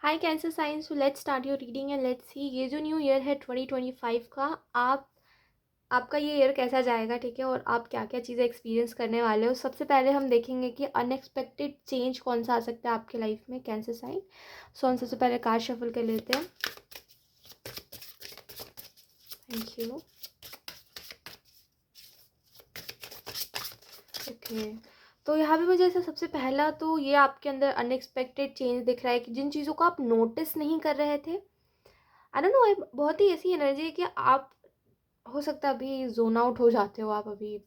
Hi cancer science, so let's start your reading and let's see ये जो new year है 2025 का। आपका ये ईयर कैसा जाएगा, ठीक है, और आप क्या क्या चीज़ें एक्सपीरियंस करने वाले हो। सबसे पहले हम देखेंगे कि अनएक्सपेक्टेड चेंज कौन सा आ सकता है आपके लाइफ में कैंसर साइन। सो हम सबसे पहले कार्ड शफल कर लेते हैं। Thank you. ओके, तो यहाँ पे मुझे ऐसा सबसे पहला तो ये आपके अंदर अनएक्सपेक्टेड चेंज दिख रहा है कि जिन चीज़ों को आप नोटिस नहीं कर रहे थे। आई डोंट नो, बहुत ही ऐसी एनर्जी है कि आप हो सकता है अभी जोन आउट हो जाते हो। आप अभी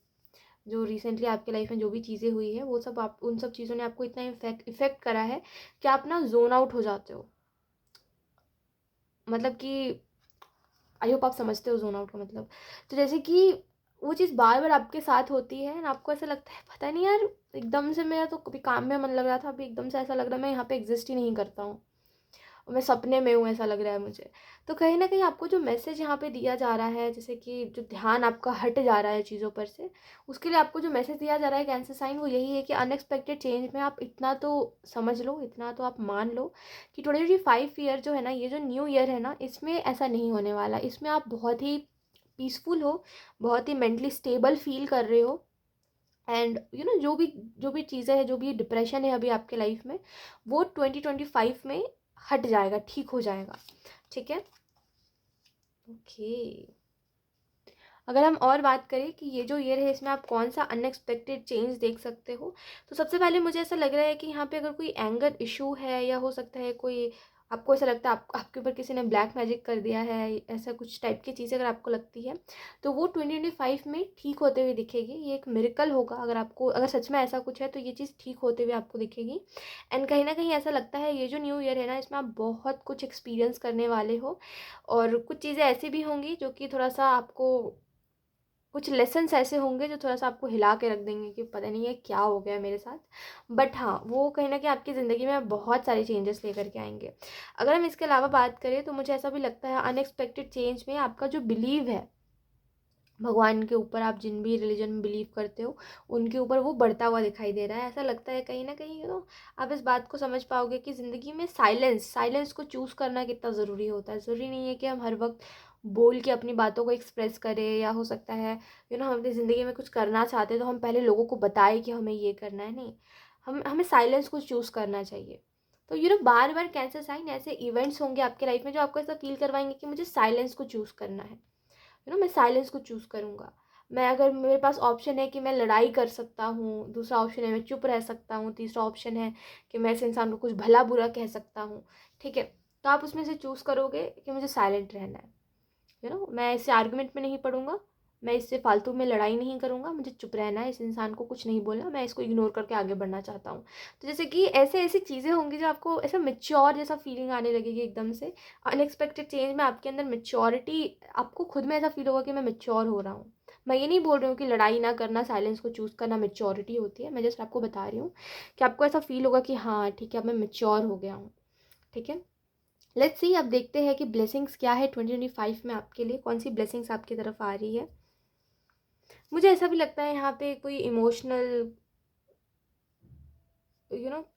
जो रिसेंटली आपके लाइफ में जो भी चीज़ें हुई है वो सब आप उन सब चीज़ों ने आपको इतना इफेक्ट करा है कि आप ना जोन आउट हो जाते हो। मतलब कि आई होप आप समझते हो जोन आउट का मतलब। तो जैसे कि वो चीज़ बार बार आपके साथ होती है और आपको ऐसा लगता है पता नहीं यार, एकदम से मेरा तो कभी काम में मन लग रहा था, अभी एकदम से ऐसा लग रहा है मैं यहाँ पे एग्जिस्ट ही नहीं करता हूँ और मैं सपने में हूँ, ऐसा लग रहा है मुझे। तो कहीं ना कहीं आपको जो मैसेज यहाँ पे दिया जा रहा है, जैसे कि जो ध्यान आपका हट जा रहा है चीज़ों पर से, उसके लिए आपको जो मैसेज दिया जा रहा है कैंसर साइन, वो यही है कि अनएक्सपेक्टेड चेंज में आप इतना तो समझ लो, इतना तो आप मान लो कि 2025 ईयर जो है ना, ये जो न्यू ईयर है ना, इसमें ऐसा नहीं होने वाला। इसमें आप बहुत ही पीसफुल हो, बहुत ही मेंटली स्टेबल फील कर रहे हो। एंड जो भी चीज़ें हैं, जो भी डिप्रेशन है अभी आपके लाइफ में, वो 2025 में हट जाएगा, ठीक हो जाएगा। ठीक है, ओके। अगर हम और बात करें कि ये जो ईयर है इसमें आप कौन सा अनएक्सपेक्टेड चेंज देख सकते हो, तो सबसे पहले मुझे ऐसा लग रहा है कि यहाँ पे अगर कोई एंगर इशू है या हो सकता है कोई, आपको ऐसा लगता है आपके ऊपर किसी ने ब्लैक मैजिक कर दिया है, ऐसा कुछ टाइप की चीज़ अगर आपको लगती है, तो वो 2025 में ठीक होते हुए दिखेगी। ये एक मिरेकल होगा। अगर आपको, अगर सच में ऐसा कुछ है तो ये चीज़ ठीक होते हुए आपको दिखेगी। एंड कहीं ना कहीं ऐसा लगता है ये जो न्यू ईयर है ना, इसमें आप बहुत कुछ एक्सपीरियंस करने वाले हो। और कुछ चीज़ें ऐसी भी होंगी जो कि थोड़ा सा आपको, कुछ लेसन्स ऐसे होंगे जो थोड़ा सा आपको हिला के रख देंगे कि पता नहीं है क्या हो गया मेरे साथ। बट हाँ, वो कहीं ना कहीं आपकी ज़िंदगी में बहुत सारे चेंजेस लेकर के आएंगे। अगर हम इसके अलावा बात करें तो मुझे ऐसा भी लगता है अनएक्सपेक्टेड चेंज में आपका जो बिलीव है भगवान के ऊपर, आप जिन भी रिलीजन में बिलीव करते हो उनके ऊपर, वो बढ़ता हुआ दिखाई दे रहा है। ऐसा लगता है कहीं ना कहीं आप इस बात को समझ पाओगे कि ज़िंदगी में साइलेंस को चूज़ करना कितना ज़रूरी होता है। ज़रूरी नहीं है कि हम हर वक्त बोल के अपनी बातों को एक्सप्रेस करें, या हो सकता है हम अपनी ज़िंदगी में कुछ करना चाहते हैं तो हम पहले लोगों को बताएं कि हमें ये करना है। नहीं, हमें साइलेंस को चूज़ करना चाहिए। तो बार बार कैंसर साइन ऐसे इवेंट्स होंगे आपके लाइफ में जो आपको ऐसा फील करवाएंगे कि मुझे साइलेंस को चूज़ करना है। मैं साइलेंस को चूज़ करूँगा। मैं, अगर मेरे पास ऑप्शन है कि मैं लड़ाई कर सकता हूँ, दूसरा ऑप्शन है मैं चुप रह सकता हूँ, तीसरा ऑप्शन है कि मैं इस इंसान को कुछ भला बुरा कह सकता हूँ, ठीक है, तो आप उसमें से चूज़ करोगे कि मुझे साइलेंट रहना है। मैं इससे आर्गुमेंट में नहीं पढ़ूंगा, मैं इससे फालतू में लड़ाई नहीं करूंगा, मुझे चुप रहना है, इस इंसान को कुछ नहीं बोलना, मैं इसको इग्नोर करके आगे बढ़ना चाहता हूँ। तो जैसे कि ऐसे ऐसी चीज़ें होंगी जो आपको ऐसा मेच्योर जैसा फीलिंग आने लगेगी एकदम से। अनएक्सपेक्टेड चेंज में आपके अंदर मेच्योरिटी, आपको खुद में ऐसा फील होगा कि मैं मेच्योर हो रहा हूँ। मैं ये नहीं बोल रही हूँ कि लड़ाई ना करना, साइलेंस को चूज़ करना मेच्योरिटी होती है, मैं जस्ट आपको बता रही हूँ कि आपको ऐसा फील होगा कि हाँ ठीक है, अब मैं मेच्योर हो गया हूँ। ठीक है, लेट्स सी, अब देखते हैं कि ब्लेसिंग्स क्या है 2025 में आपके लिए, कौन सी ब्लेसिंग्स आपकी तरफ आ रही है। मुझे ऐसा भी लगता है यहाँ पे कोई इमोशनल,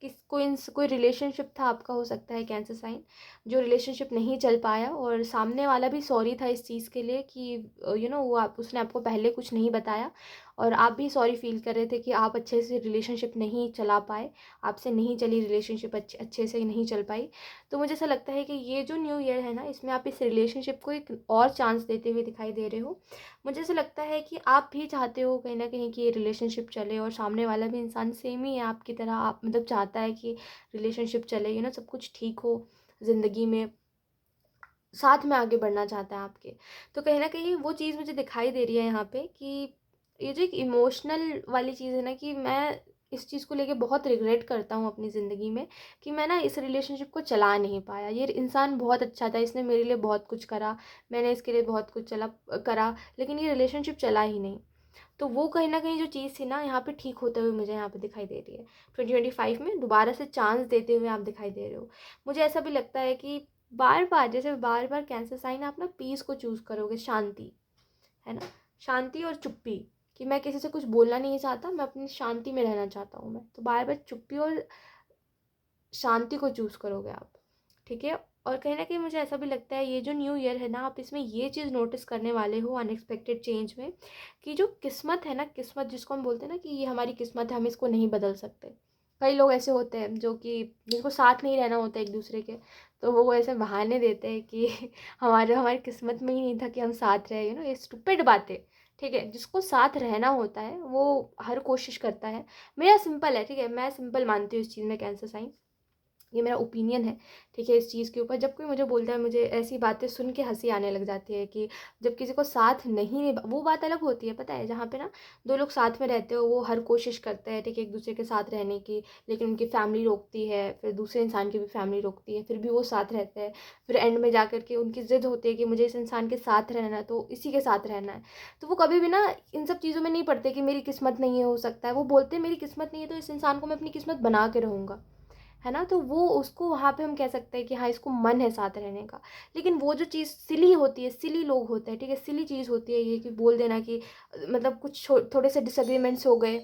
किस कोई रिलेशनशिप था आपका, हो सकता है कैंसर साइन, जो रिलेशनशिप नहीं चल पाया और सामने वाला भी सॉरी था इस चीज़ के लिए कि वो उसने आपको पहले कुछ नहीं बताया, और आप भी सॉरी फील कर रहे थे कि आप अच्छे से रिलेशनशिप नहीं चला पाए, आपसे नहीं चली रिलेशनशिप, अच्छे से नहीं चल पाई। तो मुझे ऐसा लगता है कि ये जो न्यू ईयर है ना, इसमें आप इस रिलेशनशिप को एक और चांस देते हुए दिखाई दे रहे हो। मुझे ऐसा लगता है कि आप भी चाहते हो कहीं ना कहीं कि ये रिलेशनशिप चले, और सामने वाला भी इंसान सेम ही है आपकी तरह, आप मतलब चाहता है कि रिलेशनशिप चले, सब कुछ ठीक हो ज़िंदगी में, साथ में आगे बढ़ना चाहता है आपके। तो कहीं ना कहीं वो चीज़ मुझे दिखाई दे रही है यहाँ पे कि ये जो एक इमोशनल वाली चीज़ है ना, कि मैं इस चीज़ को लेके बहुत रिग्रेट करता हूँ अपनी ज़िंदगी में कि मैं ना इस रिलेशनशिप को चला नहीं पाया। ये इंसान बहुत अच्छा था, इसने मेरे लिए बहुत कुछ करा, मैंने इसके लिए बहुत कुछ करा, लेकिन ये रिलेशनशिप चला ही नहीं। तो वो कहीं ना कहीं जो चीज़ थी ना, यहाँ पे ठीक होते हुए मुझे यहाँ पे दिखाई दे रही है। 2025 में दोबारा से चांस देते हुए आप दिखाई दे रहे हो। मुझे ऐसा भी लगता है कि बार बार कैंसर साइन आप ना पीस को चूज़ करोगे, शांति, है ना, शांति और चुप्पी, कि मैं किसी से कुछ बोलना नहीं चाहता, मैं अपनी शांति में रहना चाहता हूँ। मैं तो बार बार चुप्पी और शांति को चूज़ करोगे आप। ठीक है। और कहीं न कहीं मुझे ऐसा भी लगता है ये जो न्यू ईयर है ना, आप इसमें ये चीज़ नोटिस करने वाले हो अनएक्सपेक्टेड चेंज में, कि जो किस्मत है ना, किस्मत जिसको हम बोलते हैं ना कि ये हमारी किस्मत है, हम इसको नहीं बदल सकते। कई लोग ऐसे होते हैं जो कि जिनको साथ नहीं रहना होता एक दूसरे के, तो वो ऐसे बहाने देते हैं कि हमारी किस्मत में ही नहीं था कि हम साथ रहे, ये स्टूपिड बातें। ठीक है, जिसको साथ रहना होता है वो हर कोशिश करता है। मेरा सिंपल है, ठीक है, मैं सिंपल मानती हूँ इस चीज़ में, कैंसर साइन, ये मेरा ओपिनियन है, ठीक है, इस चीज़ के ऊपर। जब कोई मुझे बोलता है, मुझे ऐसी बातें सुन के हँसी आने लग जाती है कि जब किसी को साथ नहीं वो बात अलग होती है, पता है, जहाँ पे ना दो लोग साथ में रहते हो, वो हर कोशिश करते हैं, ठीक है, एक दूसरे के साथ रहने की, लेकिन उनकी फैमिली रोकती है, फिर दूसरे इंसान की भी फैमिली रोकती है, फिर भी वो साथ रहते हैं, फिर एंड में जा कर के उनकी ज़िद होती है कि मुझे इस इंसान के साथ रहना है, तो इसी के साथ रहना है। तो वो कभी भी ना इन सब चीज़ों में नहीं पड़ते कि मेरी किस्मत नहीं है, हो सकता है, वो बोलते हैं मेरी किस्मत नहीं है, तो इस इंसान को मैं अपनी किस्मत बना के रहूँगा, है ना। तो वो उसको वहाँ पे हम कह सकते हैं कि हाँ, इसको मन है साथ रहने का। लेकिन वो जो चीज़ सिली होती है, सिली लोग होते हैं, ठीक है, सिली चीज़ होती है ये कि बोल देना कि मतलब कुछ थोड़े से डिसएग्रीमेंट्स हो गए,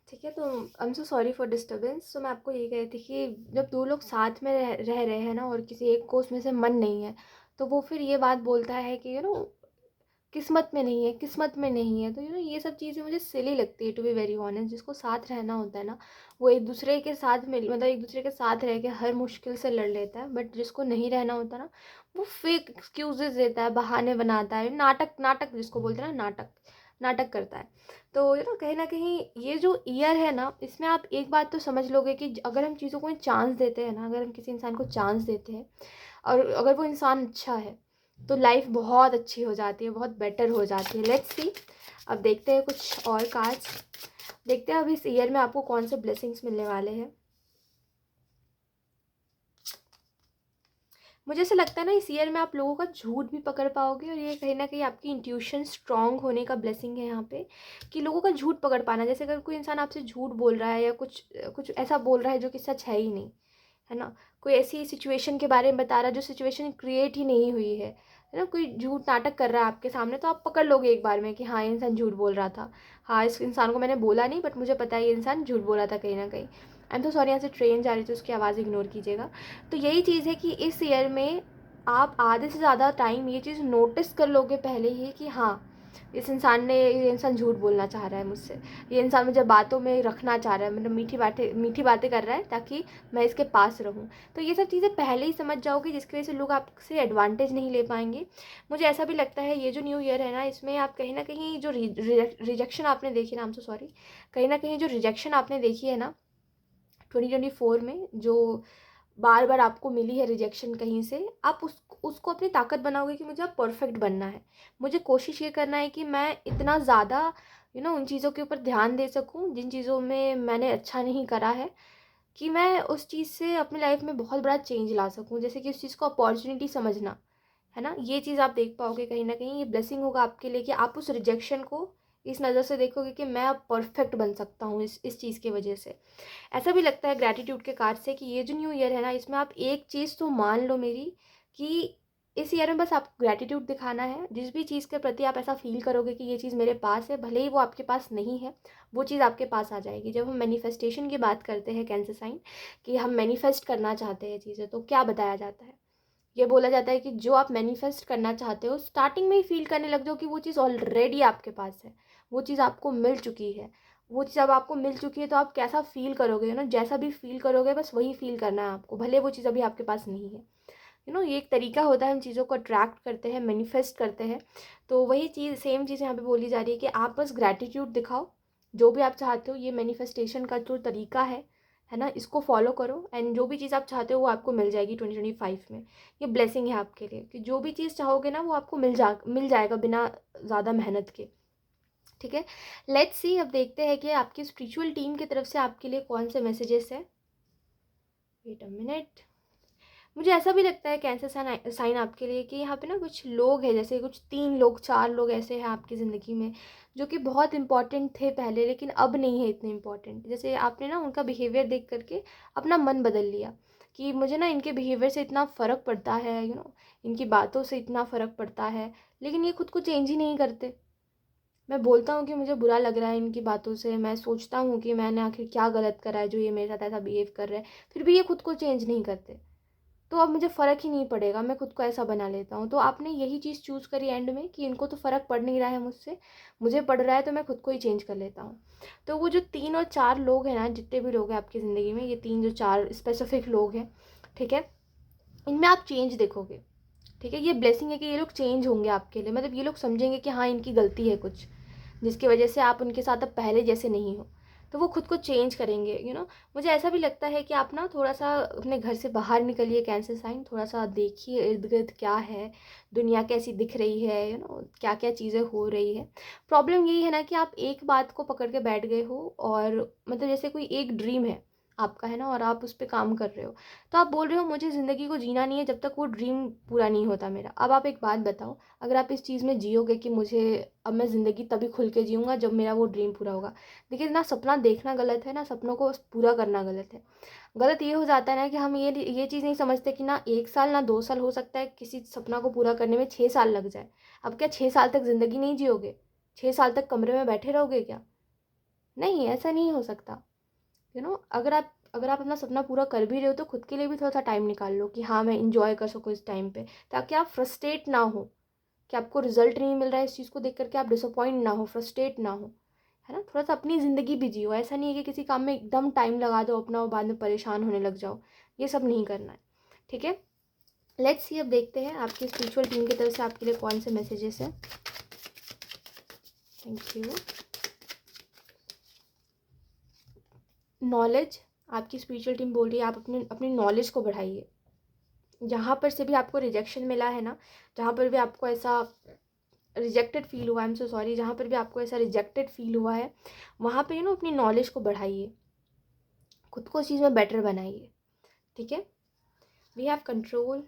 ठीक है, तो I am so sorry for disturbance. तो मैं आपको ये कह रही थी कि जब दो लोग साथ में रह रहे हैं ना, और किसी एक को उसमें से मन नहीं है, तो वो फिर ये बात बोलता है कि किस्मत में नहीं है, किस्मत में नहीं है। तो ये सब चीज़ें मुझे सिली लगती है, टू बी वेरी ऑनेस्ट। जिसको साथ रहना होता है ना, वो एक दूसरे के साथ मिल मतलब एक दूसरे के साथ रह के हर मुश्किल से लड़ लेता है। बट जिसको नहीं रहना होता ना, वो फेक एक्सक्यूजेस देता है, बहाने बनाता है, नाटक नाटक जिसको बोलते हैं ना, नाटक नाटक करता है। तो कहीं ना कहीं ये जो ईयर है ना, इसमें आप एक बात तो समझ लोगे कि अगर हम चीज़ों को चांस देते हैं ना, अगर हम किसी इंसान को चांस देते हैं, और अगर वो इंसान अच्छा है, तो लाइफ बहुत अच्छी हो जाती है, बहुत बेटर हो जाती है। लेट्स सी, अब देखते हैं कुछ और कार्ड्स, देखते हैं अब इस ईयर में आपको कौन से ब्लेसिंग्स मिलने वाले हैं। मुझे ऐसा लगता है ना, इस ईयर में आप लोगों का झूठ भी पकड़ पाओगे, और ये कहीं ना कहीं आपकी इंट्यूशन स्ट्रांग होने का ब्लेसिंग है यहाँ पे, कि लोगों का झूठ पकड़ पाना। जैसे अगर कोई इंसान आपसे झूठ बोल रहा है, या कुछ कुछ ऐसा बोल रहा है जो कि सच है ही नहीं, है ना, कोई ऐसी सिचुएशन के बारे में बता रहा है जो सिचुएशन क्रिएट ही नहीं हुई है ना, कोई झूठ नाटक कर रहा है आपके सामने, तो आप पकड़ लोगे एक बार में कि हाँ, ये इंसान झूठ बोल रहा था। हाँ, इस इंसान को मैंने बोला नहीं, बट मुझे पता है ये इंसान झूठ बोला था कहीं ना कहीं। आई एम तो सॉरी, यहाँ से ट्रेन जा रही थी, उसकी आवाज़ इग्नोर कीजिएगा। तो यही चीज़ है कि इस ईयर में आप आधे से ज़्यादा टाइम ये चीज़ नोटिस कर लोगे पहले ही कि हाँ, ये इंसान झूठ बोलना चाह रहा है मुझसे, ये इंसान मुझे बातों में रखना चाह रहा है, मतलब मीठी बातें कर रहा है ताकि मैं इसके पास रहूं। तो ये सब चीज़ें पहले ही समझ जाओगे, जिसकी वजह से लोग आपसे एडवांटेज नहीं ले पाएंगे। मुझे ऐसा भी लगता है ये जो न्यू ईयर है ना, इसमें आप कहीं ना कहीं जो रिजेक्शन आपने देखी ना, हम सो सॉरी, कहीं ना कहीं जो रिजेक्शन आपने देखी है ना 2024 में, जो बार बार आपको मिली है रिजेक्शन कहीं से, आप उसको अपनी ताकत बनाओगे कि मुझे अब परफेक्ट बनना है। मुझे कोशिश ये करना है कि मैं इतना ज़्यादा उन चीज़ों के ऊपर ध्यान दे सकूं जिन चीज़ों में मैंने अच्छा नहीं करा है, कि मैं उस चीज़ से अपनी लाइफ में बहुत बड़ा चेंज ला सकूं। जैसे कि उस चीज़ को अपॉर्चुनिटी समझना, है ना, ये चीज़ आप देख पाओगे। कहीं ना कहीं ये ब्लेसिंग होगा आपके लिए कि आप उस रिजेक्शन को इस नज़र से देखोगे कि मैं अब परफेक्ट बन सकता हूँ इस चीज़ की वजह से। ऐसा भी लगता है ग्रैटिट्यूड के कार्ड से कि ये जो न्यू ईयर है ना, इसमें आप एक चीज़ तो मान लो मेरी, कि इस ईयर में बस आपको ग्रैटिट्यूड दिखाना है। जिस भी चीज़ के प्रति आप ऐसा फील करोगे कि ये चीज़ मेरे पास है, भले ही वो आपके पास नहीं है, वो चीज़ आपके पास आ जाएगी। जब हम मैनिफेस्टेशन की बात करते हैं कैंसर साइन, कि हम मैनिफेस्ट करना चाहते हैं चीज़ें, तो क्या बताया जाता है, ये बोला जाता है कि जो आप मैनिफेस्ट करना चाहते हो, स्टार्टिंग में ही फील करने लग जाओ कि वो चीज़ ऑलरेडी आपके पास है, वो चीज़ आपको मिल चुकी है। वो चीज़ अब आपको मिल चुकी है, तो आप कैसा फील करोगे, जैसा भी फील करोगे बस वही फील करना है आपको, भले वो चीज़ अभी आपके पास नहीं है। ये एक तरीका होता है, हम चीज़ों को अट्रैक्ट करते हैं, मैनिफेस्ट करते हैं। तो वही चीज़, सेम चीज़ यहाँ पे बोली जा रही है कि आप बस ग्रैटिट्यूड दिखाओ, जो भी आप चाहते हो। ये मैनिफेस्टेशन का जो तरीका है ना, इसको फॉलो करो, एंड जो भी चीज़ आप चाहते हो वो आपको मिल जाएगी 2025 में। ये ब्लेसिंग है आपके लिए कि जो भी चीज़ चाहोगे ना, वो आपको मिल जाएगा बिना ज़्यादा मेहनत के, ठीक है। लेट्स सी, अब देखते हैं कि आपकी स्पिरिचुअल टीम की तरफ से आपके लिए कौन से मैसेजेस है। Wait a minute. मुझे ऐसा भी लगता है कैंसर साइन आपके लिए कि यहाँ पे ना कुछ लोग हैं, जैसे कुछ 3 लोग 4 लोग ऐसे हैं आपकी ज़िंदगी में, जो कि बहुत इंपॉर्टेंट थे पहले, लेकिन अब नहीं है इतने इंपॉर्टेंट। जैसे आपने ना उनका बिहेवियर देख करके अपना मन बदल लिया, कि मुझे ना इनके बिहेवियर से इतना फ़र्क पड़ता है, इनकी बातों से इतना फ़र्क पड़ता है, लेकिन ये खुद को चेंज ही नहीं करते। मैं बोलता हूँ कि मुझे बुरा लग रहा है इनकी बातों से, मैं सोचता हूँ कि मैंने आखिर क्या गलत करा है जो ये मेरे साथ ऐसा बिहेव कर रहे हैं, फिर भी ये खुद को चेंज नहीं करते। तो अब मुझे फ़र्क ही नहीं पड़ेगा, मैं खुद को ऐसा बना लेता हूँ। तो आपने यही चीज़ चूज़ करी एंड में कि इनको तो फ़र्क पड़ नहीं रहा है मुझसे, मुझे पड़ रहा है तो मैं खुद को ही चेंज कर लेता हूँ। तो वो जो 3 और 4 लोग हैं ना, जितने भी लोग हैं आपकी ज़िंदगी में, ये 3 जो 4 स्पेसिफिक लोग हैं, ठीक है? इनमें आप चेंज देखोगे, ठीक है? ये ब्लेसिंग है कि ये लोग चेंज होंगे आपके लिए, मतलब ये लोग समझेंगे कि हाँ, इनकी गलती है कुछ, जिसकी वजह से आप उनके साथ अब पहले जैसे नहीं हो। तो वो खुद को चेंज करेंगे, मुझे ऐसा भी लगता है कि आप ना थोड़ा-सा अपने घर से बाहर निकलिए कैंसर साइन, थोड़ा-सा देखिए इर्द-गिर्द क्या है, दुनिया कैसी दिख रही है, क्या-क्या चीज़ें हो रही है। प्रॉब्लम यही है ना कि आप एक बात को पकड़ के बैठ गए हो, और मतलब जैसे कोई एक ड्रीम है आपका, है ना, और आप उस पे काम कर रहे हो। तो आप बोल रहे हो मुझे ज़िंदगी को जीना नहीं है जब तक वो ड्रीम पूरा नहीं होता मेरा। अब आप एक बात बताओ, अगर आप इस चीज़ में जियोगे कि मुझे अब मैं ज़िंदगी तभी खुल के जीऊँगा जब मेरा वो ड्रीम पूरा होगा। देखिए, ना सपना देखना गलत है, ना सपनों को पूरा करना गलत है। गलत ये हो जाता है ना कि हम ये चीज़ नहीं समझते कि ना 1 साल ना 2 साल, हो सकता है किसी सपना को पूरा करने में 6 साल लग जाए। अब क्या 6 साल तक ज़िंदगी नहीं जियोगे? 6 साल तक कमरे में बैठे रहोगे क्या? नहीं, ऐसा नहीं हो सकता। अगर आप अपना सपना पूरा कर भी रहे हो तो खुद के लिए भी थोड़ा-सा टाइम निकाल लो कि हाँ, मैं एन्जॉय कर सकूँ इस टाइम पे, ताकि आप फ्रस्ट्रेट ना हो कि आपको रिज़ल्ट नहीं मिल रहा है, इस चीज़ को देख कर के आप डिसअपॉइंट ना हो, फ्रस्ट्रेट ना हो, है ना? थोड़ा-सा अपनी ज़िंदगी भी जियो, ऐसा नहीं है कि किसी काम में एकदम टाइम लगा दो अपना और बाद में परेशान होने लग जाओ, ये सब नहीं करना है, ठीक है? लेट्स सी, अब देखते हैं आपकी स्पिरिचुअल टीम की तरफ से आपके लिए कौन से मैसेजेस हैं। Thank you. नॉलेज, आपकी स्पिरिचुअल टीम बोल रही है आप अपनी अपनी नॉलेज को बढ़ाइए। जहाँ पर से भी आपको रिजेक्शन मिला है ना, जहाँ पर भी आपको ऐसा रिजेक्टेड फील हुआ, आई एम सो सॉरी, जहाँ पर भी आपको ऐसा रिजेक्टेड फील हुआ है, वहाँ पे अपनी नॉलेज को बढ़ाइए, खुद को उस चीज़ में बेटर बनाइए, ठीक है? We have control.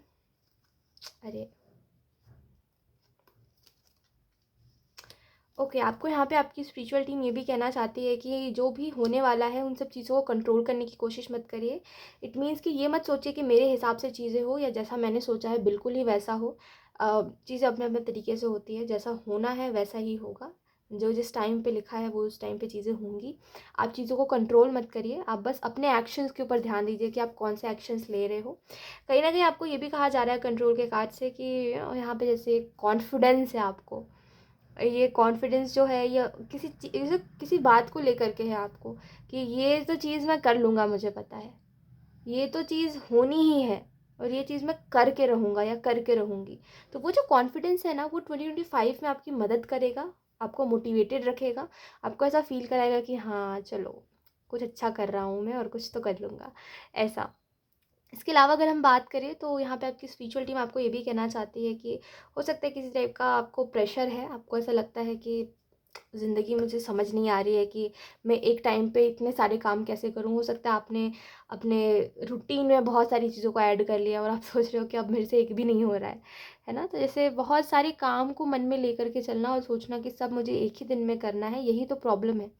अरे ओके, आपको यहाँ पे आपकी स्पिरिचुअल टीम ये भी कहना चाहती है कि जो भी होने वाला है उन सब चीज़ों को कंट्रोल करने की कोशिश मत करिए। इट मीन्स कि ये मत सोचिए कि मेरे हिसाब से चीज़ें हो या जैसा मैंने सोचा है बिल्कुल ही वैसा हो। चीज़ें अपने अपने तरीके से होती है, जैसा होना है वैसा ही होगा। जो जिस टाइम पे लिखा है वो उस टाइम पे चीज़ें होंगी। आप चीज़ों को कंट्रोल मत करिए, आप बस अपने एक्शंस के ऊपर ध्यान दीजिए कि आप कौन से एक्शंस ले रहे हो। कहीं ना कहीं आपको ये भी कहा जा रहा है कंट्रोल के कार्ड से कि यहाँ पे जैसे कॉन्फिडेंस है आपको, ये कॉन्फिडेंस जो है ये किसी बात को लेकर के है आपको, कि ये तो चीज़ मैं कर लूँगा, मुझे पता है ये तो चीज़ होनी ही है, और ये चीज़ मैं करके रहूँगा या करके रहूँगी। तो वो जो कॉन्फिडेंस है ना, वो 2025 में आपकी मदद करेगा, आपको मोटिवेटेड रखेगा, आपको ऐसा फील कराएगा कि हाँ चलो, कुछ अच्छा कर रहा हूँ मैं और कुछ तो कर लूँगा, ऐसा। इसके अलावा अगर हम बात करें तो यहाँ पे आपकी स्पिरिचुअल टीम आपको ये भी कहना चाहती है कि हो सकता है किसी टाइप का आपको प्रेशर है, आपको ऐसा लगता है कि ज़िंदगी मुझे समझ नहीं आ रही है कि मैं एक टाइम पे इतने सारे काम कैसे करूँ। हो सकता है आपने अपने रूटीन में बहुत सारी चीज़ों को ऐड कर लिया और आप सोच रहे हो कि अब मेरे से एक भी नहीं हो रहा है ना? तो जैसे बहुत सारे काम को मन में लेकर के चलना और सोचना कि सब मुझे एक ही दिन में करना है, यही तो प्रॉब्लम है।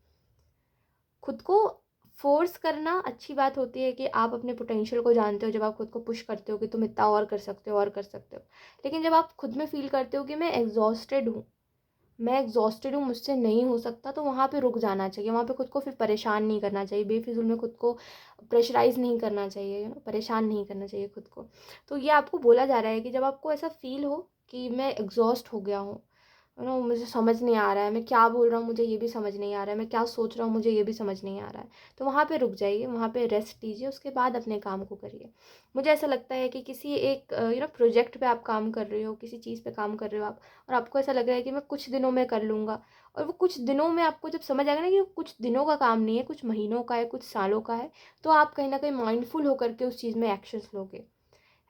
खुद को फ़ोर्स करना अच्छी बात होती है कि आप अपने पोटेंशियल को जानते हो, जब आप खुद को पुश करते हो कि तुम इतना और कर सकते हो और कर सकते हो। लेकिन जब आप खुद में फ़ील करते हो कि मैं एग्ज़ॉस्टेड हूँ, मुझसे नहीं हो सकता, तो वहाँ पे रुक जाना चाहिए। वहाँ पे खुद को फिर परेशान नहीं करना चाहिए, बेफिज़ूल में खुद को प्रेशराइज़ नहीं करना चाहिए, परेशान नहीं करना चाहिए खुद को। तो ये आपको बोला जा रहा है कि जब आपको ऐसा फ़ील हो कि मैं एग्ज़ॉस्ट हो गया हूँ, मुझे समझ नहीं आ रहा है, मैं क्या बोल रहा हूँ मुझे ये भी समझ नहीं आ रहा है, मैं क्या सोच रहा हूँ मुझे ये भी समझ नहीं आ रहा है, तो वहाँ पे रुक जाइए, वहाँ पे रेस्ट लीजिए, उसके बाद अपने काम को करिए। मुझे ऐसा लगता है कि किसी एक प्रोजेक्ट पे आप काम कर रहे हो, किसी चीज़ पे काम कर रहे हो आप, और आपको ऐसा लग रहा है कि मैं कुछ दिनों में कर लूँगा, और वो कुछ दिनों में आपको जब समझ आएगा ना कि वो कुछ दिनों का काम नहीं है, कुछ महीनों का है, कुछ सालों का है, तो आप कहीं ना कहीं माइंडफुल होकर के उस चीज़ में एक्शंस लोगे,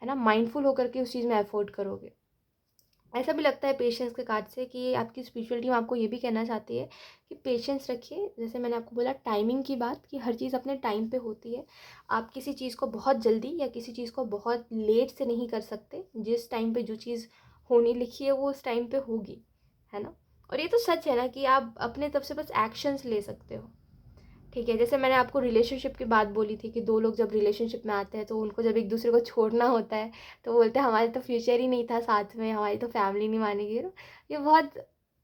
है ना, माइंडफुल होकर के उस चीज़ में एफर्ट करोगे। ऐसा भी लगता है पेशेंस के कार्ड से कि आपकी स्पिरिचुअल टीम आपको ये भी कहना चाहती है कि पेशेंस रखिए। जैसे मैंने आपको बोला टाइमिंग की बात, कि हर चीज़ अपने टाइम पे होती है। आप किसी चीज़ को बहुत जल्दी या किसी चीज़ को बहुत लेट से नहीं कर सकते। जिस टाइम पे जो चीज़ होनी लिखी है वो उस टाइम पे होगी, है ना। और ये तो सच है ना कि आप अपने तरफ से बस एक्शंस ले सकते हो, ठीक है। जैसे मैंने आपको रिलेशनशिप की बात बोली थी कि दो लोग जब रिलेशनशिप में आते हैं तो उनको जब एक दूसरे को छोड़ना होता है तो बोलते हैं हमारे तो फ्यूचर ही नहीं था साथ में, हमारी तो फैमिली नहीं मानेगी, ये बहुत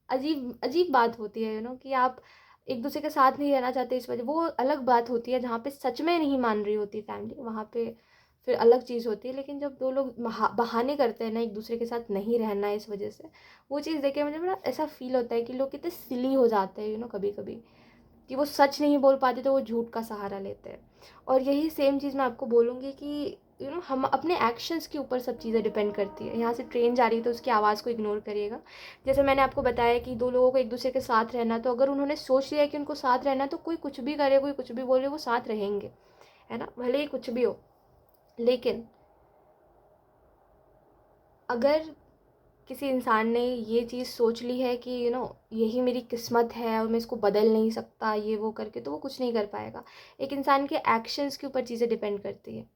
अजीब अजीब बात होती है, कि आप एक दूसरे के साथ नहीं रहना चाहते इस वजह, वो अलग बात होती है जहाँ पे सच में नहीं मान रही होती फैमिली, वहाँ पे फिर अलग चीज़ होती है। लेकिन जब 2 लोग बहाने करते हैं ना एक दूसरे के साथ नहीं रहना है इस वजह से, वो चीज़ देख के मुझे बड़ा ऐसा फील होता है कि लोग कितने सिली हो जाते हैं कभी कभी, कि वो सच नहीं बोल पाते तो वो झूठ का सहारा लेते हैं। और यही सेम चीज़ मैं आपको बोलूँगी कि हम अपने एक्शंस के ऊपर सब चीज़ें डिपेंड करती है। यहाँ से ट्रेन जा रही है तो उसकी आवाज़ को इग्नोर करिएगा। जैसे मैंने आपको बताया कि 2 लोगों को एक दूसरे के साथ रहना, तो अगर उन्होंने सोच लिया है कि उनको साथ रहना है तो कोई कुछ भी करे, कोई कुछ भी बोले, वो साथ रहेंगे, है ना, भले ही कुछ भी हो। लेकिन अगर किसी इंसान ने ये चीज़ सोच ली है कि यही मेरी किस्मत है और मैं इसको बदल नहीं सकता ये वो करके, तो वो कुछ नहीं कर पाएगा। एक इंसान के एक्शंस के ऊपर चीज़ें डिपेंड करती है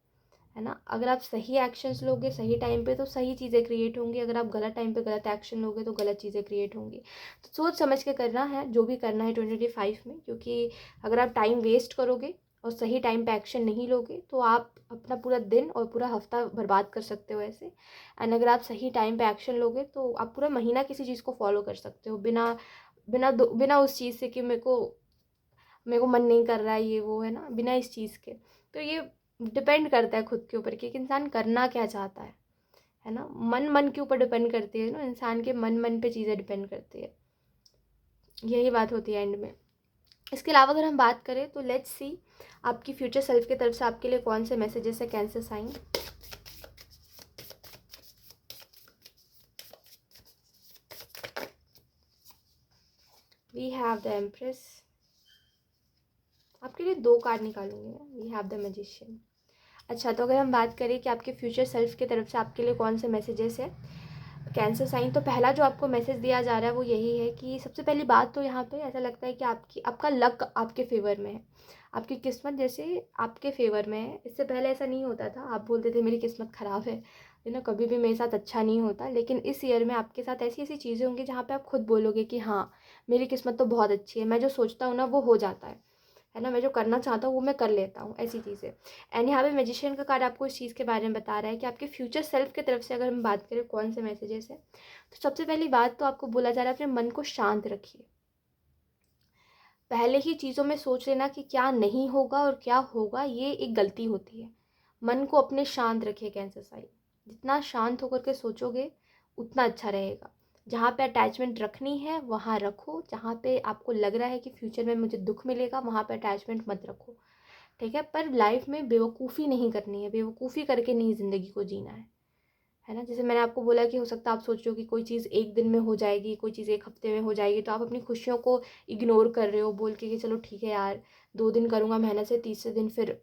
ना। अगर आप सही एक्शंस लोगे सही टाइम पे तो सही चीज़ें क्रिएट होंगी, अगर आप गलत टाइम पे गलत एक्शन लोगे तो गलत चीज़ें क्रिएट होंगी। तो सोच समझ के करना है जो भी करना है 2025 में, क्योंकि अगर आप टाइम वेस्ट करोगे और सही टाइम पे एक्शन नहीं लोगे तो आप अपना पूरा दिन और पूरा हफ्ता बर्बाद कर सकते हो ऐसे। एंड अगर आप सही टाइम पे एक्शन लोगे तो आप पूरा महीना किसी चीज़ को फॉलो कर सकते हो, बिना बिना बिना उस चीज़ से कि मेरे को मन नहीं कर रहा है ये वो, है ना, बिना इस चीज़ के। तो ये डिपेंड करता है खुद के ऊपर कि एक इंसान करना क्या चाहता है ना। मन के ऊपर डिपेंड करती है इंसान के मन पे चीज़ें डिपेंड करती है। यही बात होती है एंड में। इसके अलावा अगर हम बात करें तो लेट्स सी आपकी फ्यूचर सेल्फ की तरफ से आपके लिए कौन से मैसेजेस है cancer sign. We have the empress. आपके लिए 2 कार्ड निकालूंगी मैं। We have the magician. अच्छा, तो अगर हम बात करें कि आपके फ्यूचर सेल्फ की तरफ से आपके लिए कौन से मैसेजेस है कैंसर साइन, तो पहला जो आपको मैसेज दिया जा रहा है वो यही है कि सबसे पहली बात तो यहाँ पे ऐसा लगता है कि आपका लक आपके फेवर में है, आपकी किस्मत जैसे आपके फेवर में है। इससे पहले ऐसा नहीं होता था, आप बोलते थे मेरी किस्मत ख़राब है कभी भी मेरे साथ अच्छा नहीं होता। लेकिन इस ईयर में आपके साथ ऐसी ऐसी चीज़ें होंगी जहाँ पे आप खुद बोलोगे कि हाँ मेरी किस्मत तो बहुत अच्छी है, मैं जो सोचता हूँ ना वो हो जाता है ना, मैं जो करना चाहता हूँ वो मैं कर लेता हूँ, ऐसी चीज़ें। एंड यहाँ पे मैजिशियन का कार्ड आपको इस चीज़ के बारे में बता रहा है कि आपके फ्यूचर सेल्फ की तरफ से अगर हम बात करें कौन से मैसेजेस है, तो सबसे पहली बात तो आपको बोला जा रहा है अपने मन को शांत रखिए। पहले ही चीज़ों में सोच लेना कि क्या नहीं होगा और क्या होगा, ये एक गलती होती है। मन को अपने शांत रखिए कैंसर साइन। जितना शांत होकर के सोचोगे उतना अच्छा रहेगा। जहाँ पे अटैचमेंट रखनी है वहाँ रखो, जहाँ पे आपको लग रहा है कि फ्यूचर में मुझे दुख मिलेगा वहाँ पे अटैचमेंट मत रखो, ठीक है। पर लाइफ में बेवकूफ़ी नहीं करनी है, बेवकूफ़ी करके नहीं ज़िंदगी को जीना है ना। जैसे मैंने आपको बोला कि हो सकता है आप सोच रहे हो कि कोई चीज़ एक दिन में हो जाएगी, कोई चीज़ एक हफ्ते में हो जाएगी, तो आप अपनी खुशियों को इग्नोर कर रहे हो बोल के कि चलो ठीक है यार 2 दिन करूँगा मेहनत से, तीसरे दिन फिर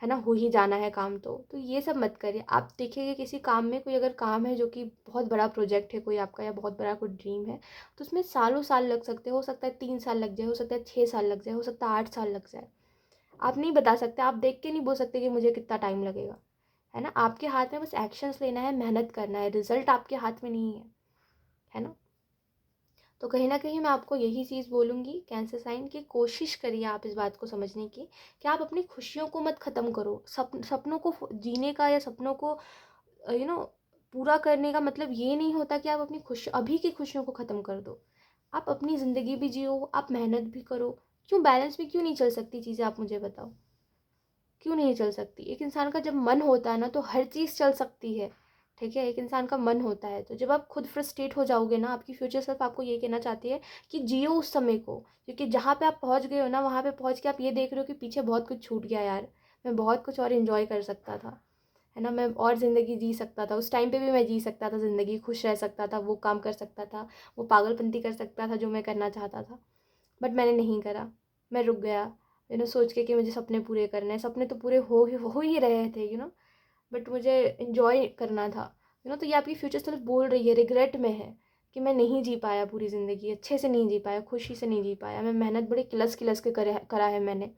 है ना हो ही जाना है काम। तो ये सब मत करिए। आप देखिए किसी काम में, कोई अगर काम है जो कि बहुत बड़ा प्रोजेक्ट है कोई आपका या बहुत बड़ा कोई ड्रीम है, तो उसमें सालों साल लग सकते हो सकता है 3 साल लग जाए, हो सकता है 6 साल लग जाए, हो सकता है 8 साल लग जाए। आप नहीं बता सकते, आप देख के नहीं बोल सकते कि मुझे कितना टाइम लगेगा, है ना। आपके हाथ में बस एक्शंस लेना है, मेहनत करना है, रिजल्ट आपके हाथ में नहीं है ना। तो कहीं ना कहीं मैं आपको यही चीज़ बोलूँगी कैंसर साइन की, कोशिश करिए आप इस बात को समझने की कि आप अपनी खुशियों को मत ख़त्म करो। सपनों को जीने का या सपनों को यू नो पूरा करने का मतलब ये नहीं होता कि आप अपनी अभी की खुशियों को ख़त्म कर दो। आप अपनी ज़िंदगी भी जियो, आप मेहनत भी करो। क्यों बैलेंस में क्यों नहीं चल सकती चीज़ें, आप मुझे बताओ क्यों नहीं चल सकती। एक इंसान का जब मन होता है ना तो हर चीज़ चल सकती है, ठीक है। एक इंसान का मन होता है तो जब आप खुद फ्रस्ट्रेट हो जाओगे ना, आपकी फ्यूचर सेल्फ आपको ये कहना चाहती है कि जियो उस समय को, क्योंकि जहाँ पे आप पहुँच गए हो ना वहाँ पे पहुँच के आप ये देख रहे हो कि पीछे बहुत कुछ छूट गया यार, मैं बहुत कुछ और इन्जॉय कर सकता था, है ना, मैं और ज़िंदगी जी सकता था। उस टाइम पे भी मैं जी सकता था ज़िंदगी, खुश रह सकता था, वो काम कर सकता था, वो पागलपंती कर सकता था जो मैं करना चाहता था, बट मैंने नहीं करा। मैं रुक गया सोच के कि मुझे सपने पूरे करने हैं। सपने तो पूरे हो ही रहे थे बट मुझे इन्जॉय करना था तो ये आपकी फ्यूचर सेल्फ बोल रही है, रिग्रेट में है कि मैं नहीं जी पाया पूरी ज़िंदगी, अच्छे से नहीं जी पाया, खुशी से नहीं जी पाया, मैं मेहनत बड़ी किलस के करा है मैंने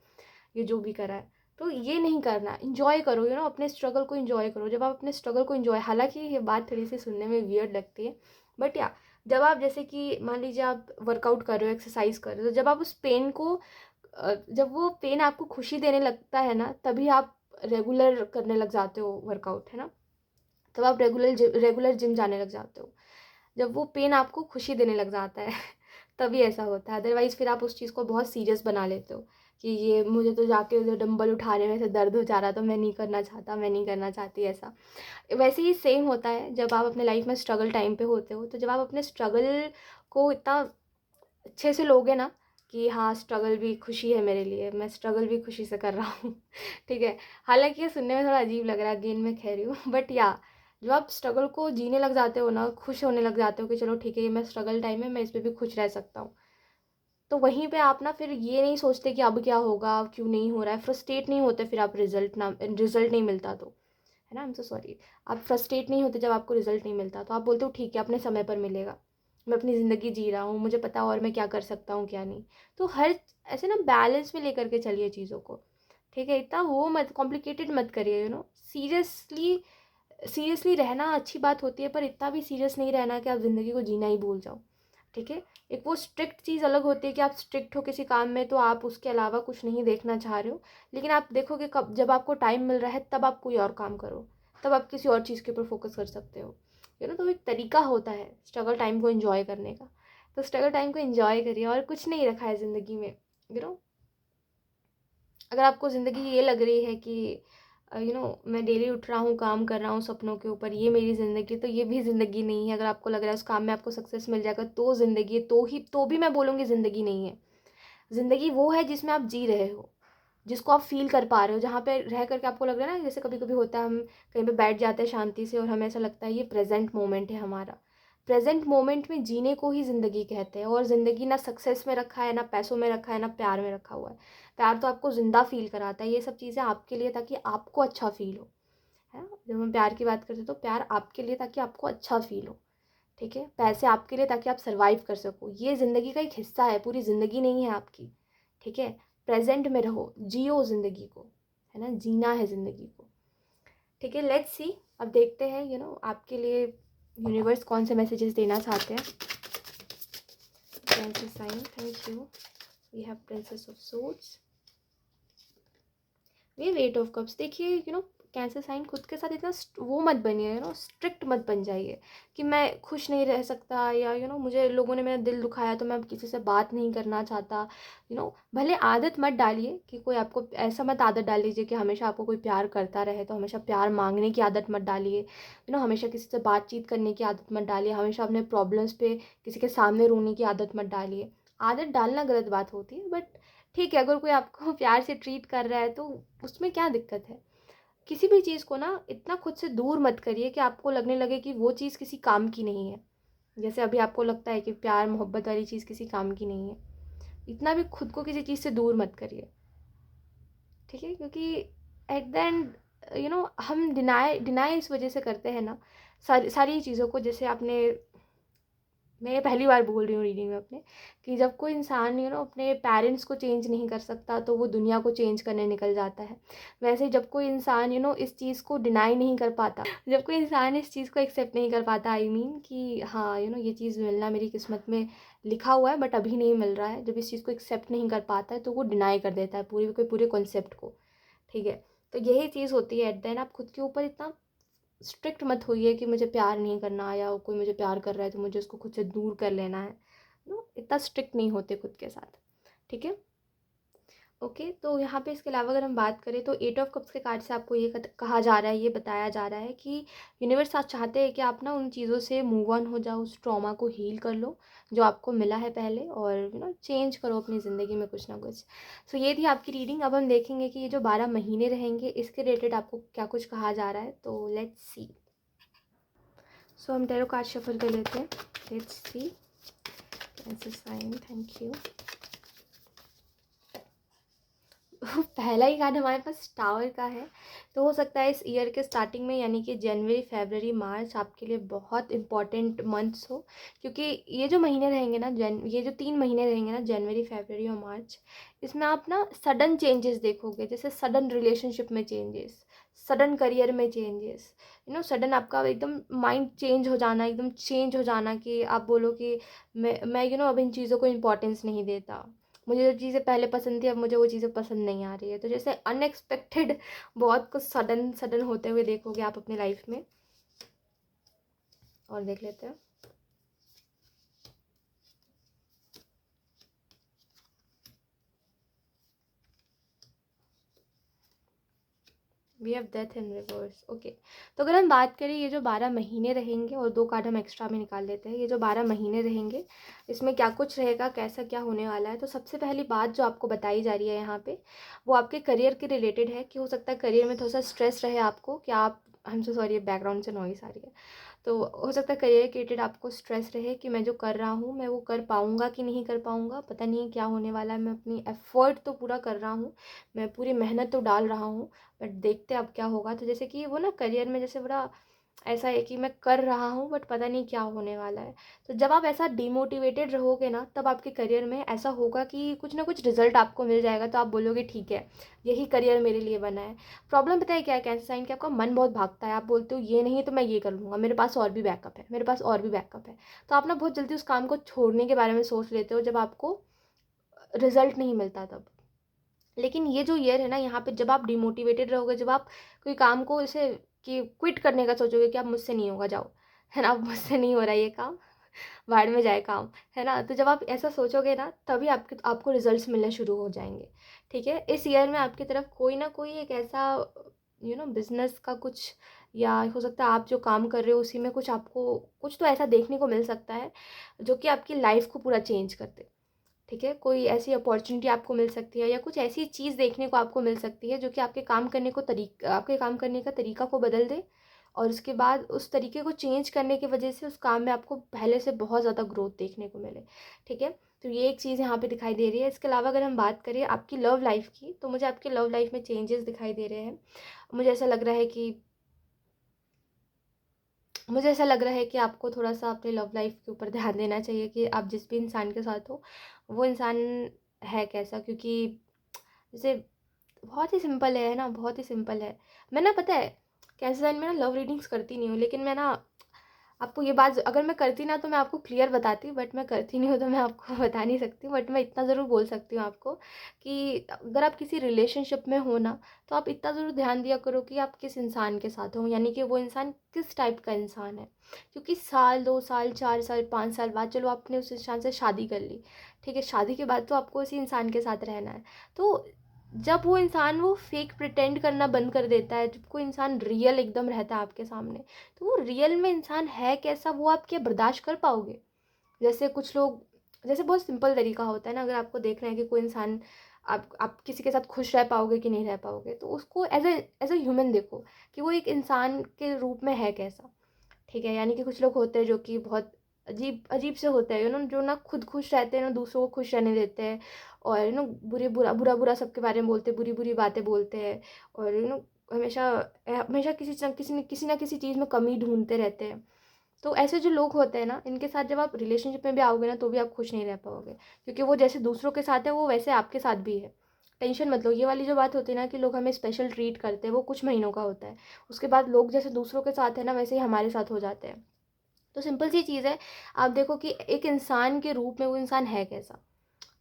ये जो भी करा है। तो ये नहीं करना, इन्जॉय करो अपने स्ट्रगल को इन्जॉय करो। जब आप अपने स्ट्रगल को इन्जॉय, हालांकि ये बात थोड़ी सी सुनने में वियर्ड लगती है बट या जब आप जैसे कि मान लीजिए आप वर्कआउट कर रहे हो, एक्सरसाइज कर रहे हो, तो जब आप उस पेन को जब वो पेन आपको खुशी देने लगता है ना तभी आप रेगुलर करने लग जाते हो वर्कआउट, है ना। तब आप रेगुलर जिम जाने लग जाते हो जब वो पेन आपको खुशी देने लग जाता है तभी ऐसा होता है। अदरवाइज़ फिर आप उस चीज़ को बहुत सीरियस बना लेते हो कि ये मुझे तो जाके उधर डंबल उठाने में से दर्द हो जा रहा, तो मैं नहीं करना चाहता, मैं नहीं करना चाहती ऐसा। वैसे ही सेम होता है जब आप अपने लाइफ में स्ट्रगल टाइम पे होते हो। तो जब आप अपने स्ट्रगल को इतना अच्छे से लोगे ना कि हाँ, स्ट्रगल भी खुशी है मेरे लिए, मैं स्ट्रगल भी खुशी से कर रहा हूँ ठीक है। हालांकि ये सुनने में थोड़ा अजीब लग रहा है, अगेन मैं कह रही हूँ, बट या जब आप स्ट्रगल को जीने लग जाते हो ना, खुश होने लग जाते हो कि चलो ठीक है, ये मैं स्ट्रगल टाइम है, मैं इस पर भी खुश रह सकता हूँ, तो वहीं पे आप ना फिर ये नहीं सोचते कि अब क्या होगा, अब क्यों नहीं हो रहा है, फ्रस्ट्रेट नहीं होते फिर आप रिजल्ट नहीं मिलता तो, है ना, आई एम सो सॉरी। आप फ्रस्ट्रेट नहीं होते जब आपको रिजल्ट नहीं मिलता, तो आप बोलते हो ठीक है, अपने समय पर मिलेगा, मैं अपनी ज़िंदगी जी रहा हूँ, मुझे पता है और मैं क्या कर सकता हूँ क्या नहीं। तो हर ऐसे ना बैलेंस में लेकर के चलिए चीज़ों को, ठीक है। इतना वो मत कॉम्प्लिकेटेड मत करिए, सीरियसली सीरियसली रहना अच्छी बात होती है, पर इतना भी सीरियस नहीं रहना कि आप ज़िंदगी को जीना ही भूल जाओ, ठीक है। एक वो स्ट्रिक्ट चीज़ अलग होती है कि आप स्ट्रिक्ट हो किसी काम में तो आप उसके अलावा कुछ नहीं देखना चाह रहे हो, लेकिन आप देखोगे कब जब आपको टाइम मिल रहा है तब आप कोई और काम करो, तब आप किसी और चीज़ के ऊपर फोकस कर सकते हो, तो एक तरीका होता है स्ट्रगल टाइम को एंजॉय करने का। तो स्ट्रगल टाइम को एंजॉय करिए, और कुछ नहीं रखा है ज़िंदगी में। यू नो अगर आपको ज़िंदगी ये लग रही है कि मैं डेली उठ रहा हूँ, काम कर रहा हूँ सपनों के ऊपर, ये मेरी ज़िंदगी, तो ये भी ज़िंदगी नहीं है। अगर आपको लग रहा है उस काम में आपको सक्सेस मिल जाएगा तो ज़िंदगी है, तो भी मैं बोलूँगी ज़िंदगी नहीं है। ज़िंदगी वो है जिसमें आप जी रहे हो, जिसको आप फील कर पा रहे हो, जहाँ पे रह करके आपको लग रहा है ना, जैसे कभी कभी होता है हम कहीं पे बैठ जाते हैं शांति से और हमें ऐसा लगता है ये प्रेजेंट मोमेंट है हमारा। प्रेजेंट मोमेंट में जीने को ही ज़िंदगी कहते हैं, और ज़िंदगी ना सक्सेस में रखा है, ना पैसों में रखा है, ना प्यार में रखा हुआ है। प्यार तो आपको ज़िंदा फील कराता है, ये सब चीज़ें आपके लिए ताकि आपको अच्छा फील हो, है ना। जब हम प्यार की बात करते हैं तो प्यार आपके लिए ताकि आपको अच्छा फील हो, ठीक है। पैसे आपके लिए ताकि आप सर्वाइव कर सको, ये ज़िंदगी का एक हिस्सा है, पूरी ज़िंदगी नहीं है आपकी, ठीक है। प्रेजेंट में रहो, जियो ज़िंदगी को, है ना, जीना है ज़िंदगी को, ठीक है। लेट्स सी, अब देखते हैं आपके लिए यूनिवर्स कौन से मैसेजेस देना चाहते हैं। Princess sign, thank you. We have princess of swords, ये वेट ऑफ कप्स। देखिए कैंसर साइन, खुद के साथ इतना वो मत बनिए, स्ट्रिक्ट मत बन जाइए कि मैं खुश नहीं रह सकता, या मुझे लोगों ने मेरा दिल दुखाया तो मैं अब किसी से बात नहीं करना चाहता। भले आदत मत डालिए कि कोई आपको ऐसा मत आदत डाल लीजिए कि हमेशा आपको कोई प्यार करता रहे, तो हमेशा प्यार मांगने की आदत मत डालिए, हमेशा किसी से बातचीत करने की आदत मत डालिए, हमेशा अपने प्रॉब्लम्स पे किसी के सामने रोने की आदत मत डालिए। आदत डालना गलत बात होती है, बट ठीक है, अगर कोई आपको प्यार से ट्रीट कर रहा है तो उसमें क्या दिक्कत है। किसी भी चीज़ को ना इतना खुद से दूर मत करिए कि आपको लगने लगे कि वो चीज़ किसी काम की नहीं है। जैसे अभी आपको लगता है कि प्यार मोहब्बत वाली चीज़ किसी काम की नहीं है, इतना भी खुद को किसी चीज़ से दूर मत करिए, ठीक है। क्योंकि एट द एंड हम डिनाई इस वजह से करते हैं ना, सारी सारी चीज़ों को। जैसे आपने, मैं ये पहली बार बोल रही हूँ रीडिंग में अपने, कि जब कोई इंसान अपने पेरेंट्स को चेंज नहीं कर सकता तो वो दुनिया को चेंज करने निकल जाता है। वैसे जब कोई इंसान इस चीज़ को डिनाई नहीं कर पाता, जब कोई इंसान इस चीज़ को एक्सेप्ट नहीं कर पाता, आई मीन कि हाँ ये चीज़ मिलना मेरी किस्मत में लिखा हुआ है बट अभी नहीं मिल रहा है, जब इस चीज़ को एक्सेप्ट नहीं कर पाता है तो वो डिनाई कर देता है पूरे कॉन्सेप्ट को, ठीक है। तो यही चीज़ होती है एट द एंड, आप खुद के ऊपर इतना स्ट्रिक्ट मत होइए कि मुझे प्यार नहीं करना, या कोई मुझे प्यार कर रहा है तो मुझे उसको खुद से दूर कर लेना है। इतना स्ट्रिक्ट नहीं होते खुद के साथ, ठीक है। ओके, तो यहाँ पे इसके अलावा अगर हम बात करें तो 8 ऑफ कप्स के कार्ड से आपको ये कहा जा रहा है, ये बताया जा रहा है कि यूनिवर्स आज चाहते हैं कि आप ना उन चीज़ों से मूव ऑन हो जाओ, उस ट्रॉमा को हील कर लो जो आपको मिला है पहले, और चेंज करो अपनी ज़िंदगी में कुछ ना कुछ। सो ये थी आपकी रीडिंग। अब हम देखेंगे कि ये जो 12 महीने रहेंगे इसके रिलेटेड आपको क्या कुछ कहा जा रहा है, तो लेट्स सी। सो हम टैरो कार्ड शफल कर लेते हैं, let's see. Sign, thank you. पहला ही कार्ड हमारे पास टावर का है, तो हो सकता है इस ईयर के स्टार्टिंग में, यानी कि जनवरी फरवरी मार्च आपके लिए बहुत इंपॉर्टेंट मंथ्स हो, क्योंकि ये जो महीने रहेंगे ना, ये जो 3 महीने रहेंगे ना, जनवरी फरवरी और मार्च, इसमें आप ना सडन चेंजेस देखोगे, जैसे सडन रिलेशनशिप में चेंजेस, सडन करियर में चेंजेस, सडन आपका एकदम माइंड चेंज हो जाना, एकदम चेंज हो जाना कि आप बोलो कि मैं अब इन चीज़ों को इम्पोर्टेंस नहीं देता, मुझे जो चीज़ें पहले पसंद थी अब मुझे वो चीज़ें पसंद नहीं आ रही है। तो जैसे अनएक्सपेक्टेड बहुत कुछ सडन सडन होते हुए देखोगे आप अपनी लाइफ में। और देख लेते हैं। We have death in reverse. Okay, तो अगर हम बात करें ये जो 12 महीने रहेंगे, और 2 कार्ड हम एक्स्ट्रा में निकाल लेते हैं, ये जो 12 महीने रहेंगे इसमें क्या कुछ रहेगा, कैसा क्या होने वाला है। तो सबसे पहली बात जो आपको बताई जा रही है यहाँ पे, वो आपके करियर के रिलेटेड है कि हो सकता है करियर में थोड़ा सा स्ट्रेस रहे आपको, कि आप, I am so sorry, background से नॉइस आ रही है। तो हो सकता है करियर के रिलेटेड आपको स्ट्रेस रहे कि मैं जो कर रहा हूँ मैं वो कर पाऊँगा कि नहीं कर पाऊँगा, पता नहीं क्या होने वाला है। मैं अपनी एफ़र्ट तो पूरा कर रहा हूँ, मैं पूरी मेहनत तो डाल रहा हूँ, बट देखते हैं अब क्या होगा। तो जैसे कि वो ना करियर में जैसे बड़ा ऐसा है कि मैं कर रहा हूँ बट पता नहीं क्या होने वाला है। तो जब आप ऐसा डिमोटिवेटेड रहोगे ना, तब आपके करियर में ऐसा होगा कि कुछ ना कुछ रिजल्ट आपको मिल जाएगा, तो आप बोलोगे ठीक है, यही करियर मेरे लिए बना है। प्रॉब्लम पता है क्या है कैंसर साइन, कि आपका मन बहुत भागता है, आप बोलते हो ये नहीं तो मैं ये कर लूँगा, मेरे पास और भी बैकअप है, मेरे पास और भी बैकअप है। तो आप ना बहुत जल्दी उस काम को छोड़ने के बारे में सोच लेते हो जब आपको रिजल्ट नहीं मिलता तब। लेकिन ये जो ईयर है ना, यहाँ पे जब आप डिमोटिवेटेड रहोगे, जब आप कोई काम को ऐसे कि क्विट करने का सोचोगे कि अब मुझसे नहीं होगा, जाओ, है ना, अब मुझसे नहीं हो रहा है ये काम, भाड़ में जाए काम, है ना। तो जब आप ऐसा सोचोगे ना, तभी आपको रिजल्ट्स मिलने शुरू हो जाएंगे। ठीक है, इस ईयर में आपकी तरफ कोई ना कोई एक ऐसा बिजनेस का कुछ, या हो सकता है आप जो काम कर रहे हो उसी में कुछ आपको कुछ तो ऐसा देखने को मिल सकता है जो कि आपकी लाइफ को पूरा चेंज कर दे। ठीक है, कोई ऐसी अपॉर्चुनिटी आपको मिल सकती है, या कुछ ऐसी चीज़ देखने को आपको मिल सकती है जो कि आपके काम करने का तरीका को बदल दे, और उसके बाद उस तरीके को चेंज करने की वजह से उस काम में आपको पहले से बहुत ज़्यादा ग्रोथ देखने को मिले। ठीक है, तो ये एक चीज़ यहाँ पे दिखाई दे रही है। इसके अलावा अगर हम बात करें आपकी लव लाइफ की, तो मुझे आपकी लव लाइफ में चेंजेस दिखाई दे रहे हैं। मुझे ऐसा लग रहा है कि मुझे ऐसा लग रहा है कि आपको थोड़ा-सा अपने लव लाइफ़ के ऊपर ध्यान देना चाहिए कि आप जिस भी इंसान के साथ हो, वो इंसान है कैसा। क्योंकि जैसे बहुत ही सिंपल है ना, बहुत ही सिंपल है। मैं ना, पता है, कैंसर साइन में ना लव रीडिंग्स करती नहीं हूँ, लेकिन मैं ना आपको ये बात, अगर मैं करती ना तो मैं आपको क्लियर बताती, बट मैं करती नहीं हूँ तो मैं आपको बता नहीं सकती। बट मैं इतना ज़रूर बोल सकती हूँ आपको कि अगर आप किसी रिलेशनशिप में हो ना, तो आप इतना ज़रूर ध्यान दिया करो कि आप किस इंसान के साथ हो, यानी कि वो इंसान किस टाइप का इंसान है। क्योंकि साल 2 साल 4 साल 5 साल बाद, चलो आपने उस इंसान से शादी कर ली, ठीक है, शादी के बाद तो आपको उसी इंसान के साथ रहना है। तो जब वो इंसान वो फेक प्रिटेंड करना बंद कर देता है, जब कोई इंसान रियल एकदम रहता है आपके सामने, तो वो रियल में इंसान है कैसा, वो आप क्या बर्दाश्त कर पाओगे। जैसे कुछ लोग, जैसे बहुत सिंपल तरीका होता है ना, अगर आपको देखना है कि कोई इंसान, आप किसी के साथ खुश रह पाओगे कि नहीं रह पाओगे, तो उसको एज ए ह्यूमन देखो कि वो एक इंसान के रूप में है कैसा। ठीक है, यानी कि कुछ लोग होते हैं जो कि बहुत अजीब अजीब से होते हैं, जो ना खुद खुश रहते हैं, ना दूसरों को खुश रहने देते हैं, और बुरे बुरा बुरा बुरा सबके बारे में बोलते हैं, बुरी बुरी बातें बोलते हैं, और हमेशा हमेशा किसी ना किसी चीज़ में कमी ढूंढते रहते हैं। तो ऐसे जो लोग होते हैं ना, इनके साथ जब आप रिलेशनशिप में भी आओगे ना, तो भी आप खुश नहीं रह पाओगे, क्योंकि वो जैसे दूसरों के साथ है वो वैसे आपके साथ भी है। टेंशन मत लो, ये वाली जो बात होती है ना कि लोग हमें स्पेशल ट्रीट करते हैं, वो कुछ महीनों का होता है। उसके बाद लोग जैसे दूसरों के साथ है ना, वैसे ही हमारे साथ हो जाते हैं। तो सिंपल सी चीज़ है, आप देखो कि एक इंसान के रूप में वो इंसान है कैसा,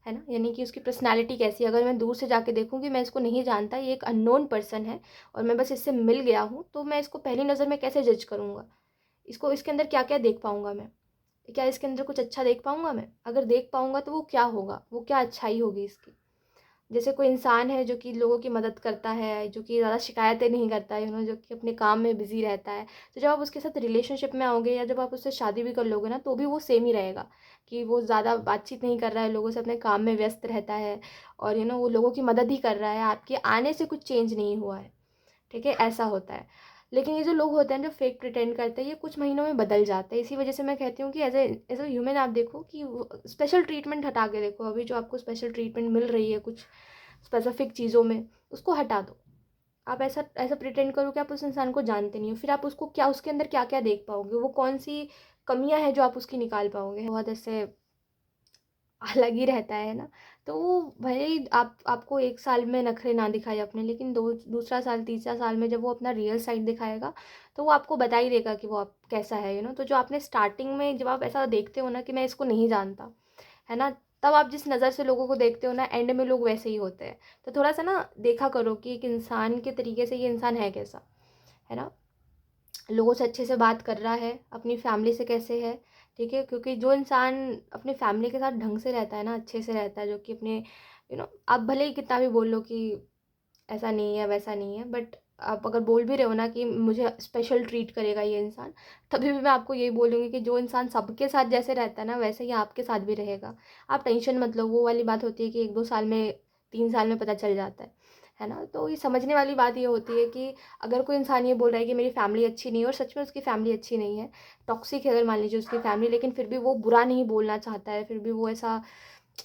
है ना, यानी कि उसकी पर्सनैलिटी कैसी है। अगर मैं दूर से जाके देखूँ कि मैं इसको नहीं जानता, ये एक अननोन पर्सन है, और मैं बस इससे मिल गया हूँ, तो मैं इसको पहली नज़र में कैसे जज करूँगा, इसको इसके अंदर क्या क्या देख पाऊँगा मैं, क्या इसके अंदर कुछ अच्छा देख पाऊँगा मैं। अगर देख पाऊँगा तो वो क्या होगा, वो क्या अच्छाई होगी इसकी। जैसे कोई इंसान है जो कि लोगों की मदद करता है, जो कि ज़्यादा शिकायतें नहीं करता है, जो कि अपने काम में बिज़ी रहता है, तो जब आप उसके साथ रिलेशनशिप में आओगे, या जब आप उससे शादी भी कर लोगे ना, तो भी वो सेम ही रहेगा, कि वो ज़्यादा बातचीत नहीं कर रहा है लोगों से, अपने काम में व्यस्त रहता है, और वो लोगों की मदद ही कर रहा है, आपके आने से कुछ चेंज नहीं हुआ है। ठीक है, ऐसा होता है। लेकिन ये जो लोग होते हैं जो फेक प्रिटेंड करते हैं, ये कुछ महीनों में बदल जाते हैं। इसी वजह से मैं कहती हूँ कि एज ए ह्यूमन आप देखो कि स्पेशल ट्रीटमेंट हटा के देखो, अभी जो आपको स्पेशल ट्रीटमेंट मिल रही है कुछ स्पेसिफिक चीज़ों में, उसको हटा दो। आप ऐसा ऐसा प्रिटेंड करो कि आप उस इंसान को जानते नहीं हो, फिर आप उसको क्या, उसके अंदर क्या क्या देख पाओगे, वो कौन सी कमियां हैं जो आप उसकी निकाल पाओगे। बहुत ऐसे अलग ही रहता है ना। तो भले ही आपको 1 साल में नखरे ना दिखाए अपने, लेकिन दूसरा साल तीसरा साल में जब वो अपना रियल साइड दिखाएगा, तो वो आपको बता ही देगा कि वो आप कैसा है। तो जो आपने स्टार्टिंग में जब आप ऐसा देखते हो ना कि मैं इसको नहीं जानता, है ना, तब आप जिस नज़र से लोगों को देखते हो ना, एंड में लोग वैसे ही होते हैं। तो थोड़ा सा ना देखा करो कि एक इंसान के तरीके से ये इंसान है कैसा, है ना, लोगों से अच्छे से बात कर रहा है, अपनी फैमिली से कैसे है। ठीक है, क्योंकि जो इंसान अपनी फैमिली के साथ ढंग से रहता है ना, अच्छे से रहता है, जो कि अपने आप भले ही कितना भी बोल लो कि ऐसा नहीं है वैसा नहीं है, बट आप अगर बोल भी रहे हो ना कि मुझे स्पेशल ट्रीट करेगा ये इंसान, तभी भी मैं आपको यही बोलूँगी कि जो इंसान सबके साथ जैसे रहता है ना, वैसे ही आपके साथ भी रहेगा। आप टेंशन मत लो, वो वाली बात होती है कि 1-2 साल में, 3 साल में पता चल जाता है ना? तो ये समझने वाली बात ये होती है कि अगर कोई इंसान ये बोल रहा है कि मेरी फैमिली अच्छी नहीं है और सच में उसकी फैमिली अच्छी नहीं है, टॉक्सिक है अगर मान लीजिए उसकी फैमिली, लेकिन फिर भी वो बुरा नहीं बोलना चाहता है, फिर भी वो ऐसा,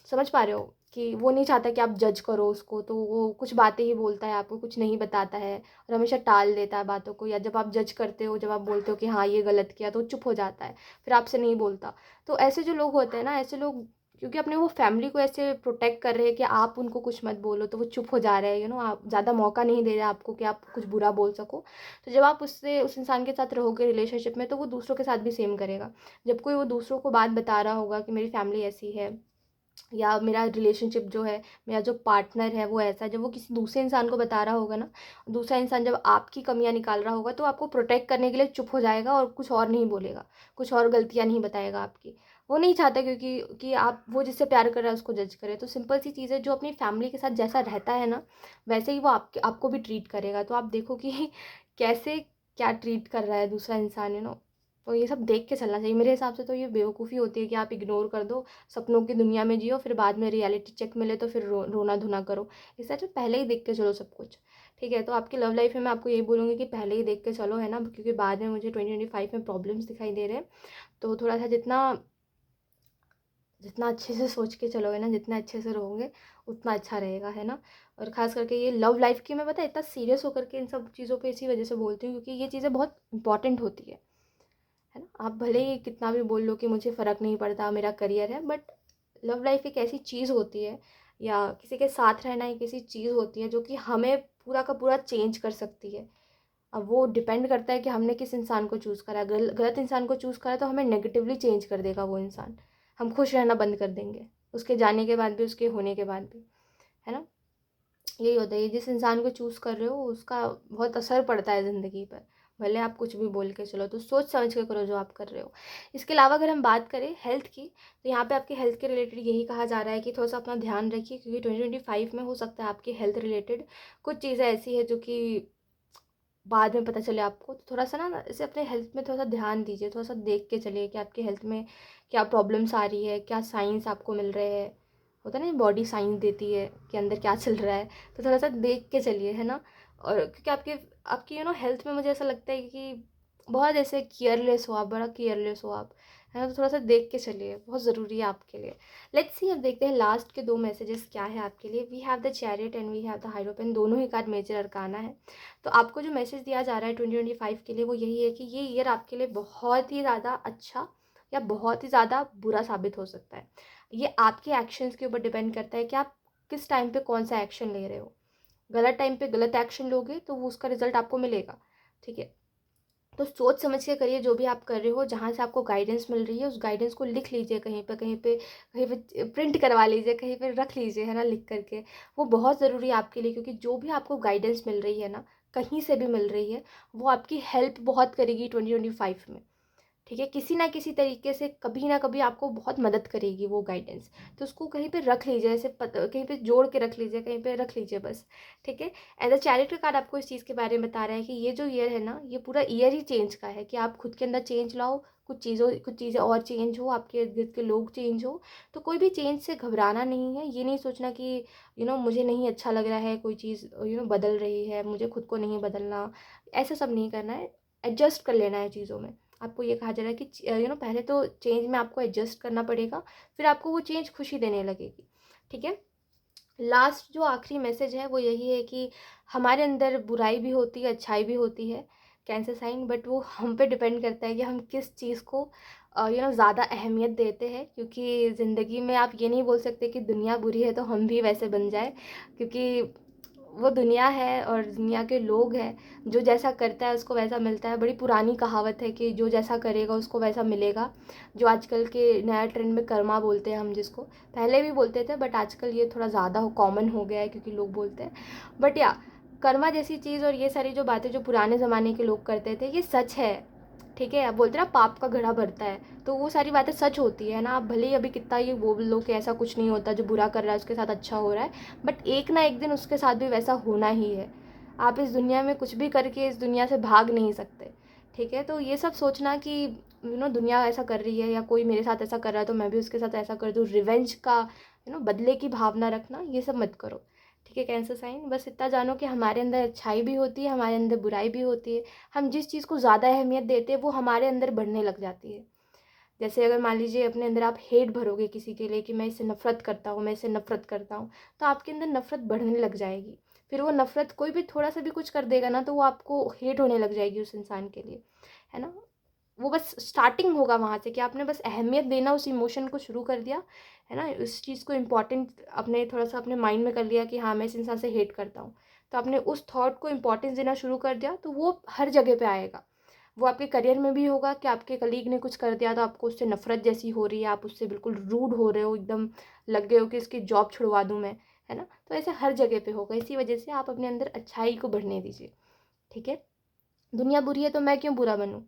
समझ पा रहे हो कि वो नहीं चाहता कि आप जज करो उसको, तो वो कुछ बातें ही बोलता है, आपको कुछ नहीं बताता है और हमेशा टाल देता है बातों को, या जब आप जज करते हो, जब आप बोलते हो कि हाँ ये गलत किया, तो चुप हो जाता है, फिर आपसे नहीं बोलता। तो ऐसे जो लोग होते हैं ना, ऐसे लोग क्योंकि अपने वो फैमिली को ऐसे प्रोटेक्ट कर रहे हैं कि आप उनको कुछ मत बोलो, तो वो चुप हो जा रहे हैं, आप ज़्यादा मौका नहीं दे रहे आपको कि आप कुछ बुरा बोल सको। तो जब आप उससे, उस इंसान के साथ रहोगे रिलेशनशिप में, तो वो दूसरों के साथ भी सेम करेगा। जब कोई वो दूसरों को बात बता रहा होगा कि मेरी फैमिली ऐसी है, या मेरा रिलेशनशिप जो है, मेरा जो पार्टनर है वो ऐसा है, जब वो किसी दूसरे इंसान को बता रहा होगा ना, दूसरा इंसान जब आपकी कमियां निकाल रहा होगा, तो आपको प्रोटेक्ट करने के लिए चुप हो जाएगा और कुछ और नहीं बोलेगा, कुछ और गलतियां नहीं बताएगा आपकी। वो नहीं चाहता क्योंकि कि आप, वो जिससे प्यार कर रहा है उसको जज करे। तो सिंपल सी चीज़ है, जो अपनी फैमिली के साथ जैसा रहता है ना, वैसे ही वो आपको भी ट्रीट करेगा। तो आप देखो कि कैसे, क्या ट्रीट कर रहा है दूसरा इंसान, तो ये सब देख के चलना चाहिए। मेरे हिसाब से तो ये बेवकूफ़ी होती है कि आप इग्नोर कर दो, सपनों की दुनिया में जियो, फिर बाद में रियलिटी चेक मिले तो फिर रोना धुना करो। इससे अच्छा पहले ही देख के चलो सब कुछ। ठीक है, तो आपकी लव लाइफ में मैं आपको यही बोलूँगी कि पहले ही देख के चलो, है ना, क्योंकि बाद में मुझे 2025 में प्रॉब्लम्स दिखाई दे रहे हैं। तो थोड़ा सा जितना जितना अच्छे से सोच के चलोगे ना, जितना अच्छे से रहोगे, उतना अच्छा रहेगा, है ना। और ख़ास करके ये लव लाइफ की, मैं पता है इतना सीरियस होकर के इन सब चीज़ों पे इसी वजह से बोलती हूँ, क्योंकि ये चीज़ें बहुत इंपॉर्टेंट होती है ना। आप भले ही कितना भी बोल लो कि मुझे फ़र्क नहीं पड़ता, मेरा करियर है, बट लव लाइफ एक ऐसी चीज़ होती है, या किसी के साथ रहना एक ऐसी चीज़ होती है जो कि हमें पूरा का पूरा चेंज कर सकती है। अब वो डिपेंड करता है कि हमने किस इंसान को चूज़ करा है। गलत इंसान को चूज़ करा तो हमें नेगेटिवली चेंज कर देगा वो इंसान। हम खुश रहना बंद कर देंगे, उसके जाने के बाद भी, उसके होने के बाद भी, है ना। यही होता है, जिस इंसान को चूज़ कर रहे हो उसका बहुत असर पड़ता है ज़िंदगी पर। भले आप कुछ भी बोल के चलो, तो सोच समझ के करो जो आप कर रहे हो। इसके अलावा अगर हम बात करें हेल्थ की, तो यहाँ पे आपके हेल्थ के रिलेटेड यही कहा जा रहा है कि थोड़ा सा अपना ध्यान रखिए, क्योंकि 2025 में हो सकता है आपकी हेल्थ रिलेटेड कुछ चीज़ें ऐसी है जो कि बाद में पता चले आपको। तो थोड़ा सा ना इसे अपने हेल्थ में थोड़ा सा ध्यान दीजिए, थोड़ा सा देख के चलिए कि आपके हेल्थ में क्या प्रॉब्लम्स आ रही है, क्या साइंस आपको मिल रहे हैं। होता है ना, बॉडी साइंस देती है कि अंदर क्या चल रहा है, तो थोड़ा सा देख के चलिए, है ना। और क्योंकि आपके आपकी हेल्थ में मुझे ऐसा लगता है कि बहुत ऐसे केयरलेस हो आप, बड़ा केयरलेस हो आप, है ना। तो थोड़ा सा देख के चलिए, बहुत ज़रूरी है आपके लिए। लेट्स सी, अब देखते हैं लास्ट के 2 मैसेजेस क्या है आपके लिए। We have the chariot and we have the hierophant, दोनों ही कार्ड मेजर अरकाना है। तो आपको जो मैसेज दिया जा रहा है 2025 के लिए, वो यही है कि ये ईयर आपके लिए बहुत ही ज़्यादा अच्छा या बहुत ही ज़्यादा बुरा साबित हो सकता है। ये आपके एक्शंस के ऊपर डिपेंड करता है कि आप किस टाइम पे कौन सा एक्शन ले रहे हो। गलत टाइम पे गलत एक्शन लोगे तो वो उसका रिजल्ट आपको मिलेगा। ठीक है, तो सोच समझ के करिए जो भी आप कर रहे हो। जहाँ से आपको गाइडेंस मिल रही है, उस गाइडेंस को लिख लीजिए, कहीं पे प्रिंट करवा लीजिए, कहीं पे रख लीजिए, है ना, लिख करके। वो बहुत ज़रूरी है आपके लिए, क्योंकि जो भी आपको गाइडेंस मिल रही है ना, कहीं से भी मिल रही है, वो आपकी हेल्प बहुत करेगी 2025 में। ठीक है, किसी ना किसी तरीके से कभी ना कभी आपको बहुत मदद करेगी वो गाइडेंस। तो उसको कहीं पे रख लीजिए, ऐसे कहीं पे जोड़ के रख लीजिए, कहीं पे रख लीजिए बस। ठीक है, एज अ चैरिटी का कार्ड आपको इस चीज़ के बारे में बता रहा है कि ये जो ईयर है ना, ये पूरा ईयर ही चेंज का है, कि आप खुद के अंदर चेंज लाओ, कुछ चीज़ें और चेंज हो, आपके इर्द गिर्द के लोग चेंज हो। तो कोई भी चेंज से घबराना नहीं है, ये नहीं सोचना कि मुझे नहीं अच्छा लग रहा है, कोई चीज़ बदल रही है, मुझे खुद को नहीं बदलना। ऐसा सब नहीं करना है, एडजस्ट कर लेना है चीज़ों में। आपको ये कहा जा रहा है कि पहले तो चेंज में आपको एडजस्ट करना पड़ेगा, फिर आपको वो चेंज खुशी देने लगेगी। ठीक है, लास्ट जो आखिरी मैसेज है वो यही है कि हमारे अंदर बुराई भी होती है, अच्छाई भी होती है, कैंसर साइन, बट वो हम पे डिपेंड करता है कि हम किस चीज़ को ज़्यादा अहमियत देते हैं। क्योंकि ज़िंदगी में आप ये नहीं बोल सकते कि दुनिया बुरी है तो हम भी वैसे बन जाए, क्योंकि वो दुनिया है और दुनिया के लोग हैं, जो जैसा करता है उसको वैसा मिलता है। बड़ी पुरानी कहावत है कि जो जैसा करेगा उसको वैसा मिलेगा, जो आजकल के नया ट्रेंड में कर्मा बोलते हैं हम जिसको, पहले भी बोलते थे बट आजकल ये थोड़ा ज़्यादा कॉमन हो गया है क्योंकि लोग बोलते हैं। बट या कर्मा जैसी चीज़ और ये सारी जो बातें जो पुराने ज़माने के लोग करते थे, ये सच है। ठीक है, अब बोलते ना पाप का घड़ा भरता है, तो वो सारी बातें सच होती है ना। आप भले ही अभी कितना ये बोल लो कि ऐसा कुछ नहीं होता, जो बुरा कर रहा है उसके साथ अच्छा हो रहा है, बट एक ना एक दिन उसके साथ भी वैसा होना ही है। आप इस दुनिया में कुछ भी करके इस दुनिया से भाग नहीं सकते, ठीक है। तो ये सब सोचना कि दुनिया ऐसा कर रही है या कोई मेरे साथ ऐसा कर रहा है तो मैं भी उसके साथ ऐसा कर दूँ, रिवेंज का बदले की भावना रखना, ये सब मत करो, ठीक है कैंसर साइन। बस इतना जानो कि हमारे अंदर अच्छाई भी होती है, हमारे अंदर बुराई भी होती है। हम जिस चीज़ को ज़्यादा अहमियत देते हैं वो हमारे अंदर बढ़ने लग जाती है। जैसे अगर मान लीजिए अपने अंदर आप हेट भरोगे किसी के लिए कि मैं इससे नफ़रत करता हूँ, मैं इससे नफ़रत करता हूँ, तो आपके अंदर नफ़रत बढ़ने लग जाएगी। फिर वो नफ़रत, कोई भी थोड़ा सा भी कुछ कर देगा ना तो वो आपको हेट होने लग जाएगी उस इंसान के लिए, है ना। वो बस स्टार्टिंग होगा वहाँ से कि आपने बस अहमियत देना उस इमोशन को शुरू कर दिया, है ना। उस चीज़ को इम्पोर्टेंट अपने थोड़ा सा अपने माइंड में कर लिया कि हाँ मैं इस इंसान से हेट करता हूँ, तो आपने उस थॉट को इम्पोर्टेंस देना शुरू कर दिया, तो वो हर जगह पे आएगा। वो आपके करियर में भी होगा कि आपके कलीग ने कुछ कर दिया तो आपको उससे नफ़रत जैसी हो रही है, आप उससे बिल्कुल रूड हो रहे हो, एकदम लग गए हो कि इसकी जॉब छुड़वा दूँ मैं, है ना। तो ऐसे हर जगह पे होगा। इसी वजह से आप अपने अंदर अच्छाई को बढ़ने दीजिए, ठीक है। दुनिया बुरी है तो मैं क्यों बुरा बनूँ,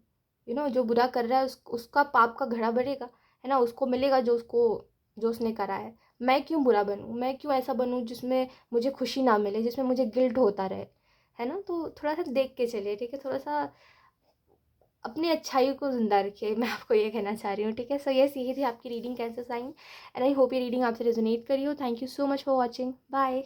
जो बुरा कर रहा है उसका पाप का घड़ा भरेगा, है ना। उसको मिलेगा जो उसने करा है। मैं क्यों बुरा बनूँ, मैं क्यों ऐसा बनूँ जिसमें मुझे खुशी ना मिले, जिसमें मुझे गिल्ट होता रहे, है ना। तो थोड़ा सा देख के चलिए, ठीक है। थोड़ा सा अपनी अच्छाई को ज़िंदा रखिए, मैं आपको ये कहना चाह रही हूँ, ठीक है। सो यही थी आपकी reading cancer sign, and I hope ये रीडिंग आपसे रेजोनेट करी हो। Thank you so much for watching, bye.